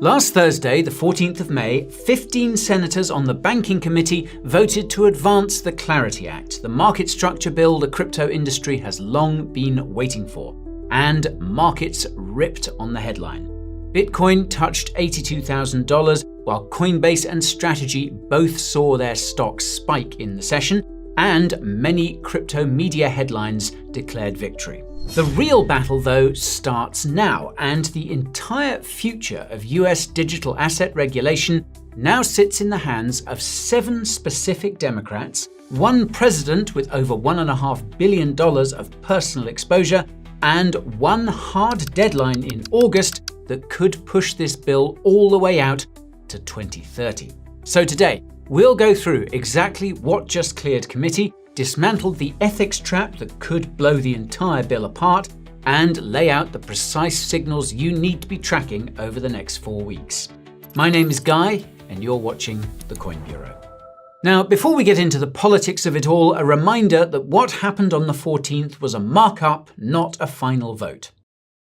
Last Thursday, the 14th of May, 15 senators on the Banking Committee voted to advance the Clarity Act, the market structure bill the crypto industry has long been waiting for. And markets ripped on the headline. Bitcoin touched $82,000, while Coinbase and Strategy both saw their stocks spike in the session, and many crypto media headlines declared victory. The real battle, though, starts now, and the entire future of US digital asset regulation now sits in the hands of 7 specific Democrats, 1 president with over $1.5 billion of personal exposure, and 1 hard deadline in August that could push this bill all the way out to 2030. So today, we'll go through exactly what just cleared committee, dismantle the ethics trap that could blow the entire bill apart, and lay out the precise signals you need to be tracking over the next 4 weeks. My name is Guy, and you're watching The Coin Bureau. Now, before we get into the politics of it all, a reminder that what happened on the 14th was a markup, not a final vote.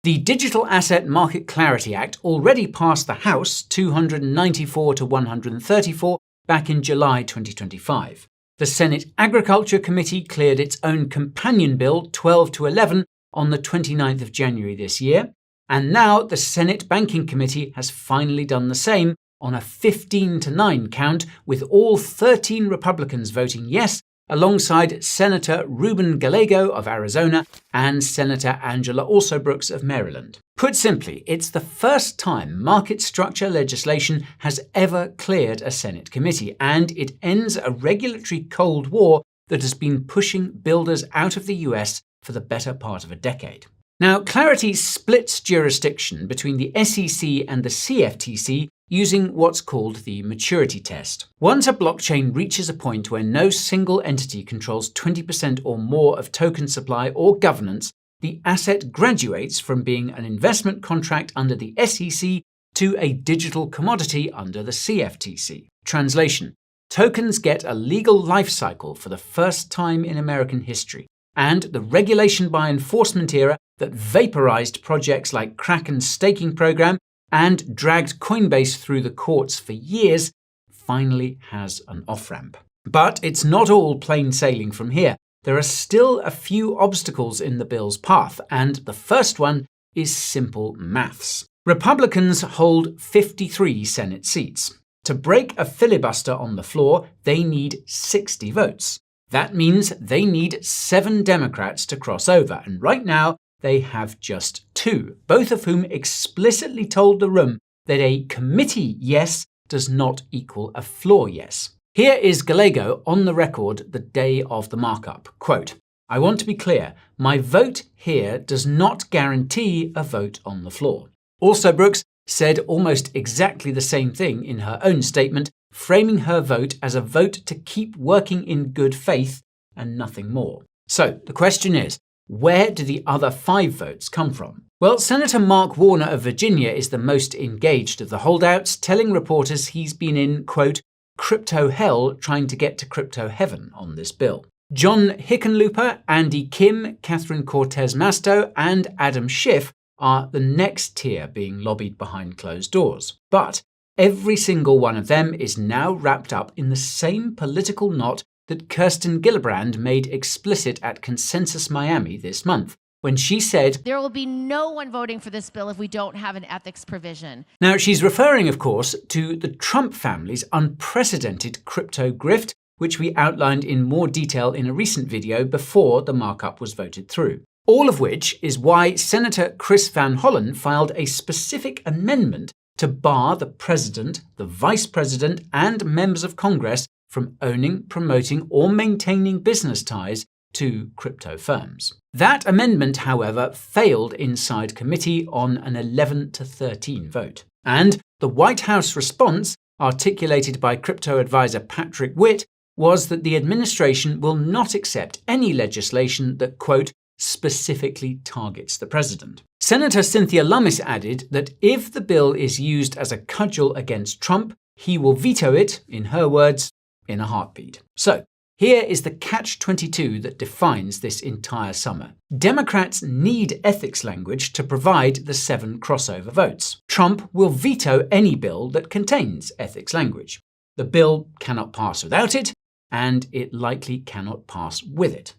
The Digital Asset Market Clarity Act already passed the House 294 to 134 back in July 2025. The Senate Agriculture Committee cleared its own companion bill 12 to 11 on the 29th of January this year, and now the Senate Banking Committee has finally done the same on a 15 to 9 count, with all 13 Republicans voting yes, alongside Senator Ruben Gallego of Arizona and Senator Angela Alsobrooks of Maryland. Put simply, it's the first time market structure legislation has ever cleared a Senate committee, and it ends a regulatory Cold War that has been pushing builders out of the US for the better part of a decade. Now, Clarity splits jurisdiction between the SEC and the CFTC using what's called the maturity test. Once a blockchain reaches a point where no single entity controls 20% or more of token supply or governance, the asset graduates from being an investment contract under the SEC to a digital commodity under the CFTC. Translation: tokens get a legal life cycle for the first time in American history, and the regulation by enforcement era that vaporized projects like Kraken's staking program and dragged Coinbase through the courts for years finally has an off-ramp. But it's not all plain sailing from here. There are still a few obstacles in the bill's path, and the first one is simple maths. Republicans hold 53 Senate seats. To break a filibuster on the floor, they need 60 votes. That means they need 7 Democrats to cross over, and right now, they have just 2, both of whom explicitly told the room that a committee yes does not equal a floor yes. Here is Gallego on the record the day of the markup. Quote, "I want to be clear, my vote here does not guarantee a vote on the floor." Alsobrooks said almost exactly the same thing in her own statement, framing her vote as a vote to keep working in good faith and nothing more. So the question is, where do the other 5 votes come from? Well, Senator Mark Warner of Virginia is the most engaged of the holdouts, telling reporters he's been in, quote, crypto hell trying to get to crypto heaven on this bill. John Hickenlooper, Andy Kim, Catherine Cortez Masto, and Adam Schiff are the next tier being lobbied behind closed doors. But every single one of them is now wrapped up in the same political knot that Kirsten Gillibrand made explicit at Consensus Miami this month, when she said, "There will be no one voting for this bill if we don't have an ethics provision." Now, she's referring, of course, to the Trump family's unprecedented crypto grift, which we outlined in more detail in a recent video before the markup was voted through. All of which is why Senator Chris Van Hollen filed a specific amendment to bar the president, the vice president, and members of Congress from owning, promoting, or maintaining business ties to crypto firms. That amendment, however, failed inside committee on an 11 to 13 vote. And the White House response, articulated by crypto advisor Patrick Witt, was that the administration will not accept any legislation that, quote, specifically targets the president. Senator Cynthia Lummis added that if the bill is used as a cudgel against Trump, he will veto it, in her words, in a heartbeat. So, Here is the catch-22 that defines this entire summer. Democrats need ethics language to provide the 7 crossover votes. Trump will veto any bill that contains ethics language. The bill cannot pass without it, and it likely cannot pass with it.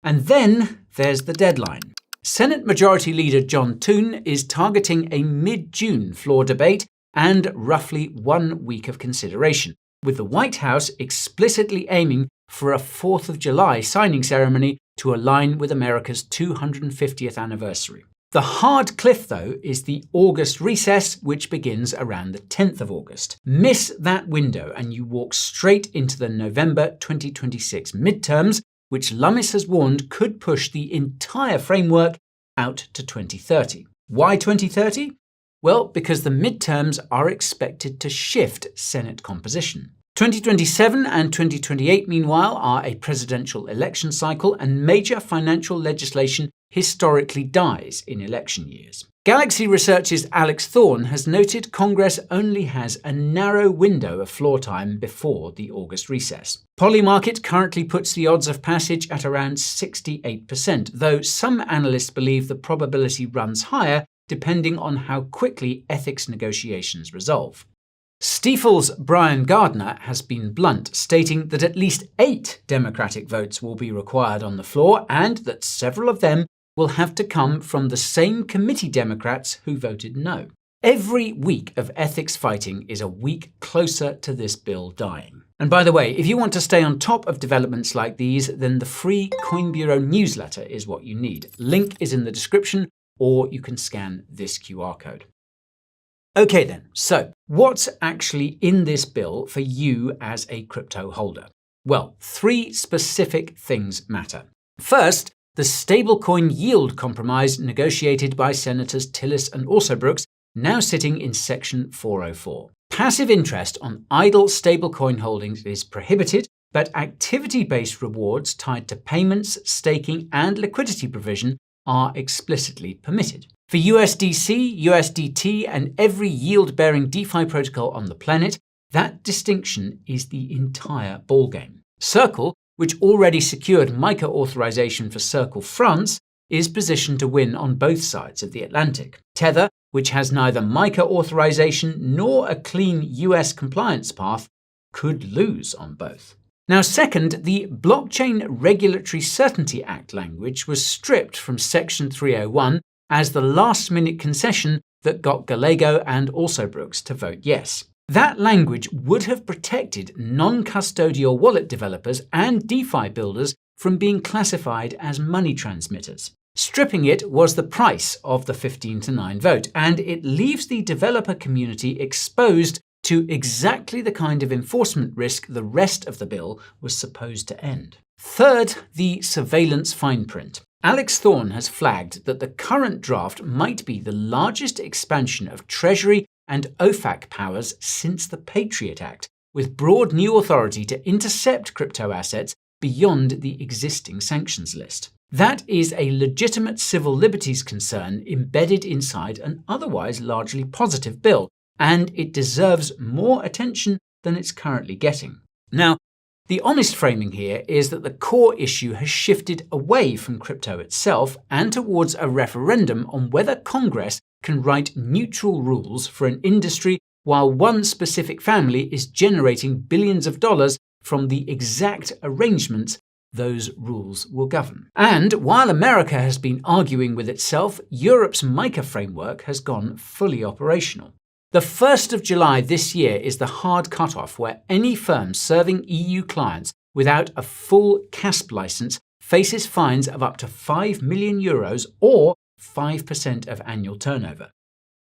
And then there's the deadline. Senate Majority Leader John Thune is targeting a mid-June floor debate and roughly 1 week of consideration, with the White House explicitly aiming for a 4th of July signing ceremony to align with America's 250th anniversary. The hard cliff, though, is the August recess, which begins around the 10th of August. Miss that window and you walk straight into the November 2026 midterms, which Lummis has warned could push the entire framework out to 2030. Why 2030? Well, because the midterms are expected to shift Senate composition. 2027 and 2028, meanwhile, are a presidential election cycle, and major financial legislation historically dies in election years. Galaxy Research's Alex Thorne has noted Congress only has a narrow window of floor time before the August recess. Polymarket currently puts the odds of passage at around 68%, though some analysts believe the probability runs higher depending on how quickly ethics negotiations resolve. Stifel's Brian Gardner has been blunt, stating that at least 8 Democratic votes will be required on the floor and that several of them will have to come from the same committee Democrats who voted no. Every week of ethics fighting is a week closer to this bill dying. And by the way, if you want to stay on top of developments like these, then the free Coin Bureau newsletter is what you need. Link is in the description, or you can scan this QR code. Okay then, so what's actually in this bill for you as a crypto holder? Well, 3 specific things matter. First, the stablecoin yield compromise negotiated by Senators Tillis and Alsobrooks, now sitting in Section 404. Passive interest on idle stablecoin holdings is prohibited, but activity-based rewards tied to payments, staking, and liquidity provision are explicitly permitted. For USDC, USDT, and every yield-bearing DeFi protocol on the planet, that distinction is the entire ballgame. Circle, which already secured MiCA authorization for Circle France, is positioned to win on both sides of the Atlantic. Tether, which has neither MiCA authorization nor a clean US compliance path, could lose on both. Now, second, the Blockchain Regulatory Certainty Act language was stripped from Section 301 as the last-minute concession that got Gallego and Alsobrooks to vote yes. That language would have protected non-custodial wallet developers and DeFi builders from being classified as money transmitters. Stripping it was the price of the 15-9 vote, and it leaves the developer community exposed to exactly the kind of enforcement risk the rest of the bill was supposed to end. Third, the surveillance fine print. Alex Thorne has flagged that the current draft might be the largest expansion of Treasury and OFAC powers since the Patriot Act, with broad new authority to intercept crypto assets beyond the existing sanctions list. That is a legitimate civil liberties concern embedded inside an otherwise largely positive bill, and it deserves more attention than it's currently getting. Now, the honest framing here is that the core issue has shifted away from crypto itself and towards a referendum on whether Congress can write neutral rules for an industry while one specific family is generating billions of dollars from the exact arrangements those rules will govern. And while America has been arguing with itself, Europe's MiCA framework has gone fully operational. The 1st of July this year is the hard cutoff where any firm serving EU clients without a full CASP license faces fines of up to €5 million or 5% of annual turnover.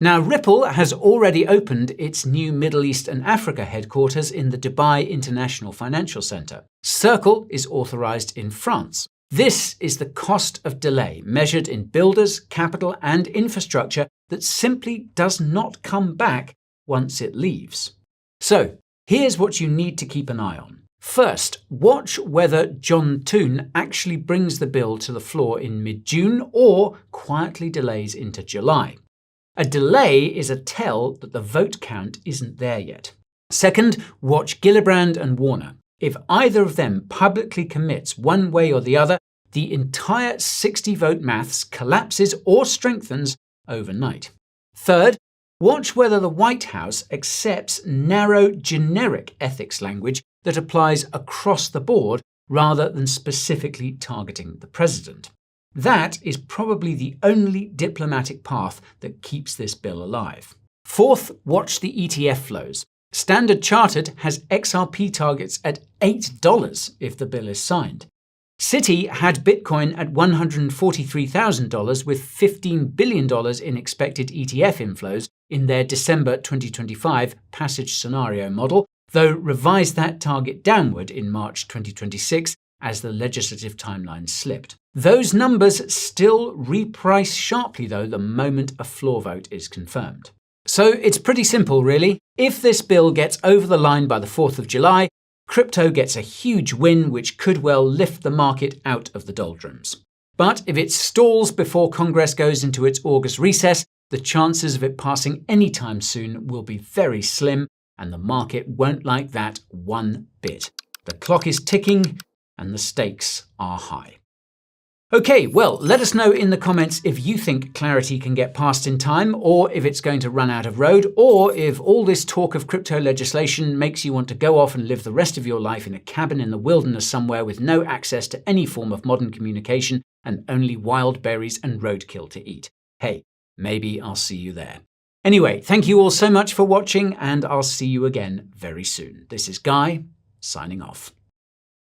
Now, Ripple has already opened its new Middle East and Africa headquarters in the Dubai International Financial Center. Circle is authorized in France. This is the cost of delay measured in builders, capital, and infrastructure that simply does not come back once it leaves. So, here's what you need to keep an eye on. First, watch whether John Thune actually brings the bill to the floor in mid-June or quietly delays into July. A delay is a tell that the vote count isn't there yet. Second, watch Gillibrand and Warner. If either of them publicly commits one way or the other, the entire 60-vote maths collapses or strengthens overnight. Third, watch whether the White House accepts narrow, generic ethics language that applies across the board rather than specifically targeting the president. That is probably the only diplomatic path that keeps this bill alive. Fourth, watch the ETF flows. Standard Chartered has XRP targets at $8 if the bill is signed. Citi had Bitcoin at $143,000 with $15 billion in expected ETF inflows in their December 2025 passage scenario model, though revised that target downward in March 2026 as the legislative timeline slipped. Those numbers still reprice sharply, though, the moment a floor vote is confirmed. So it's pretty simple, really. If this bill gets over the line by the 4th of July, crypto gets a huge win which could well lift the market out of the doldrums. But if it stalls before Congress goes into its August recess, the chances of it passing anytime soon will be very slim, and the market won't like that one bit. The clock is ticking and the stakes are high. Okay, well, let us know in the comments if you think Clarity can get passed in time, or if it's going to run out of road, or if all this talk of crypto legislation makes you want to go off and live the rest of your life in a cabin in the wilderness somewhere with no access to any form of modern communication and only wild berries and roadkill to eat. Hey, maybe I'll see you there. Anyway, thank you all so much for watching, and I'll see you again very soon. This is Guy, signing off.